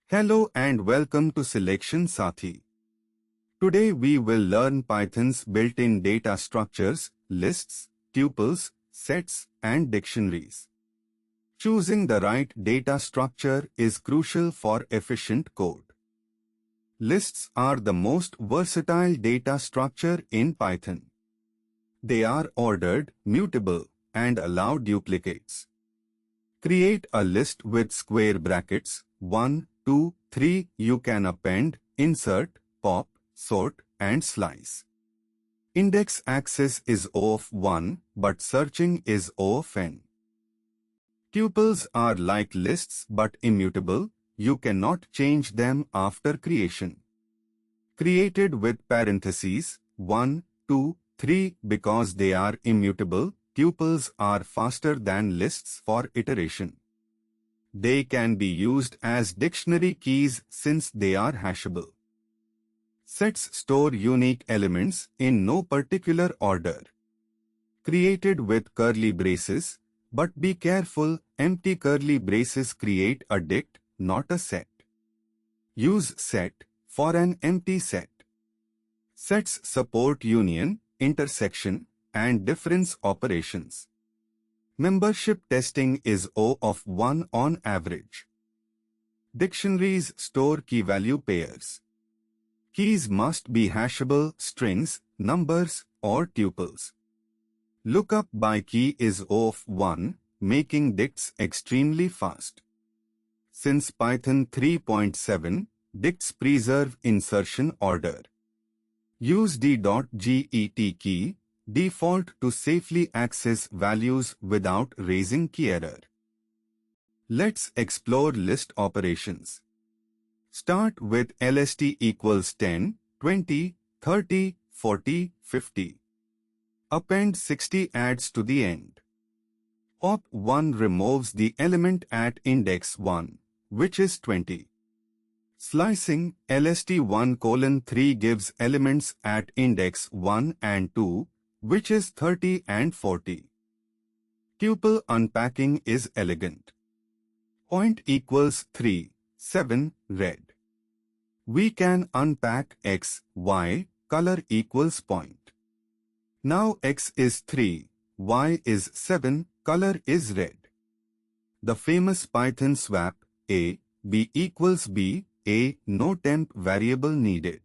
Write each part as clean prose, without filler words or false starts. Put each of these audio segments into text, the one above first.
Hello and welcome to Selection Sathi. Today we will learn Python's built-in data structures, lists, tuples, sets, and dictionaries. Choosing the right data structure is crucial for efficient code. Lists are the most versatile data structure in Python. They are ordered, mutable, and allow duplicates. Create a list with square brackets, 1, 2, 3. You can append, insert, pop, sort, and slice. Index access is O of 1, but searching is O of n. Tuples are like lists but immutable. You cannot change them after creation. Created with parentheses, 1, 2, 3. Because they are immutable, tuples are faster than lists for iteration. They can be used as dictionary keys since they are hashable. Sets store unique elements in no particular order. Created with curly braces, but be careful, empty curly braces create a dict, not a set. Use set for an empty set. Sets support union, intersection, and difference operations. Membership testing is O of 1 on average. Dictionaries store key-value pairs. Keys must be hashable, strings, numbers, or tuples. Lookup by key is O of 1, making dicts extremely fast. Since Python 3.7, dicts preserve insertion order. Use dict key, default to safely access values without raising KeyError. Let's explore list operations. Start with lst equals 10, 20, 30, 40, 50. Append 60 adds to the end. Op1 removes the element at index 1, which is 20. Slicing lst1:3 gives elements at index 1 and 2, which is 30 and 40. Tuple unpacking is elegant. Point equals 3, 7, red. We can unpack x, y, color equals point. Now x is 3, y is 7, color is red. The famous Python swap, a, b equals b, a, no temp variable needed.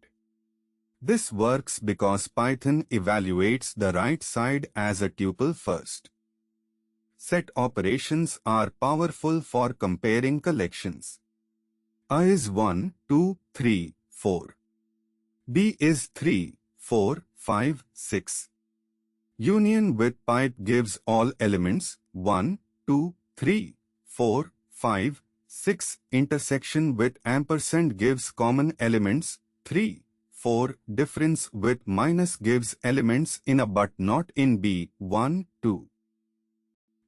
This works because Python evaluates the right side as a tuple first. Set operations are powerful for comparing collections. A is 1, 2, 3, 4. B is 3, 4, 5, 6. Union with pipe gives all elements 1, 2, 3, 4, 5, 6. Intersection with ampersand gives common elements 3, 4. Difference with minus gives elements in A but not in B 1, 2.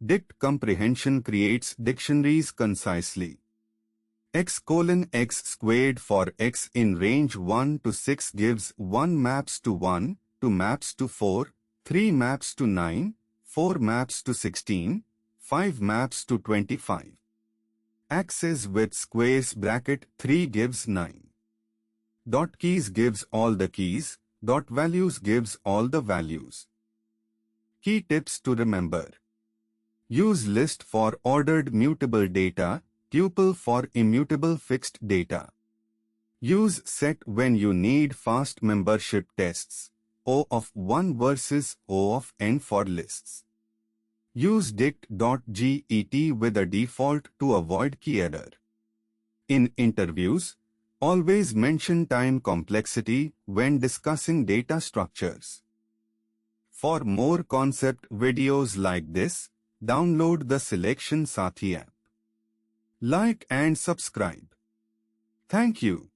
Dict Comprehension creates dictionaries concisely. X:(x squared for x in range 1 to 6 gives 1 maps to 1, 2 maps to 4, 3 maps to 9, 4 maps to 16, 5 maps to 25. Access with squares bracket 3 gives 9. Dot keys gives all the keys, dot values gives all the values. Key tips to remember. Use list for ordered mutable data, tuple for immutable fixed data. Use set when you need fast membership tests, O of 1 versus O of n for lists. Use dict.get with a default to avoid KeyError. In interviews, always mention time complexity when discussing data structures. For more concept videos like this, download the Selection Sathi app. Like and subscribe. Thank you.